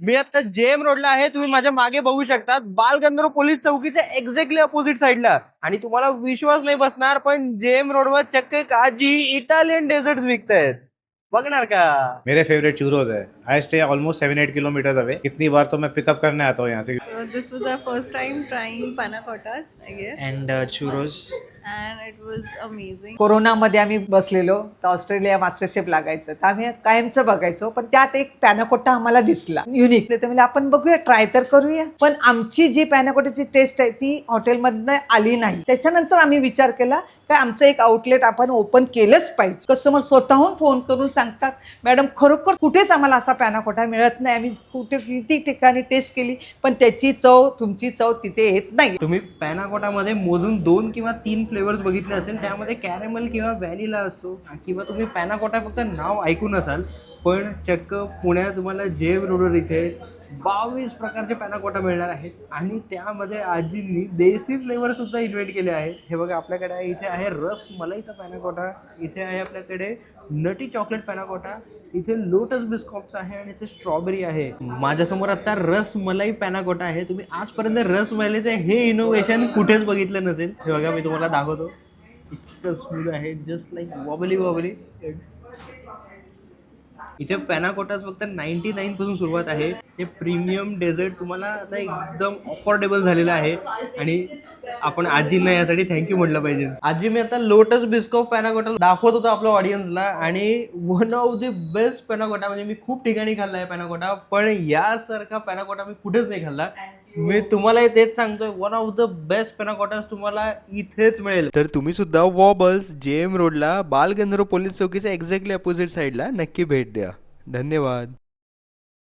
मी आता जेएम रोडला आहे. तुम्ही माझ्या मागे बघू शकता. बालगंधर्व पोलीस चौकीच्या एक्झॅक्टली अपोजिट साईडला. आणि तुम्हाला विश्वास नाही बसणार, पण जेएम रोडवर चक्क एक आजी इटालियन डेझर्ट विकतायत. बघणार का? मेरे फेवरेट चूरोज है। I stay almost 7-8 kilometre away. कितनी बार तो मैं पिकअप करने आता हूँ यहाँ से। So this was our first time trying panna cottas, I guess, and churros. and it was amazing. कोरोनामध्ये आम्ही बसलेलो तर ऑस्ट्रेलिया मास्टरशेफ लागायचं तर आम्ही कायमचं बघायचो, पण त्यात एक पॅनाकोटा आम्हाला दिसला युनिक. तर म्हणजे आपण बघूया, ट्राय तर करूया. पण आमची जी पॅनाकोटाची टेस्ट आहे ती हॉटेलमधनं आली नाही. त्याच्यानंतर आम्ही विचार केला काय आमचं एक आउटलेट आपण ओपन केलंच पाहिजे. कस्टमर स्वतःहून फोन करून सांगतात, मॅडम खरोखर कुठेच आम्हाला असा पॅनाकोटा मिळत नाही. आम्ही कुठे किती ठिकाणी टेस्ट केली, पण त्याची चव तुमची चव तिथे येत नाही. तुम्ही पॅनाकोटामध्ये मोजून 2 किंवा 3 फ्लेवर्स बघितले असेल. त्यामध्ये कॅरेमल किंवा व्हॅनिला असतो, किंवा तुम्ही पॅनाकोटा फक्त नाव ऐकून असाल. पण चक्क पुण्यात तुम्हाला जेएम रोडवर इथे 22 प्रकारचे पॅनाकोटा मिळणार आहेत. आणि त्यामध्ये आजींनी देसी फ्लेवर सुद्धा इन्व्हेंट केले आहेत. हे बघा, आपल्याकडे आहे, इथे आहे रस मलाईचा पॅनाकोटा, इथे आहे आपल्याकडे नटी चॉकलेट पॅनाकोटा, इथे लोटस बिस्कॉफचा आहे, आणि इथे स्ट्रॉबेरी आहे. माझ्यासमोर आता रस मलाई पॅनाकोटा आहे. तुम्ही आजपर्यंत रस मलाईचे हे इनोव्हेशन कुठेच बघितलं नसेल. हे बघा, मी तुम्हाला दाखवतो. इतकं स्मूथ आहे, जस्ट लाईक वॉबली वॉबली. इथे पॅनाकोटाच फक्त 99 पासून सुरुवात आहे. हे प्रीमियम डेझर्ट तुम्हाला आता एकदम अफोर्डेबल झालेलं आहे. आणि आपण आजींना यासाठी थँक्यू म्हटलं पाहिजे. आजी, मी आता लोटस बिस्कॉफ पॅनाकोटा दाखवत होतो आपल्या ऑडियन्सला, आणि वन ऑफ द बेस्ट पॅनाकोटा. म्हणजे मी खूप ठिकाणी खाल्ला आहे पॅनाकोटा, पण यासारखा पॅनाकोटा मी कुठेच नाही खाल्ला. मी तुम्हाला तेच सांगतोय, वन ऑफ द बेस्ट पॅनाकोटास तुम्हाला इथेच मिळेल. तर तुम्ही सुद्धा वॉबल्स जेएम रोडला बालगंधर्व पोलीस चौकीच्या एक्झॅक्टली अपोजिट साईडला नक्की भेट द्या. धन्यवाद.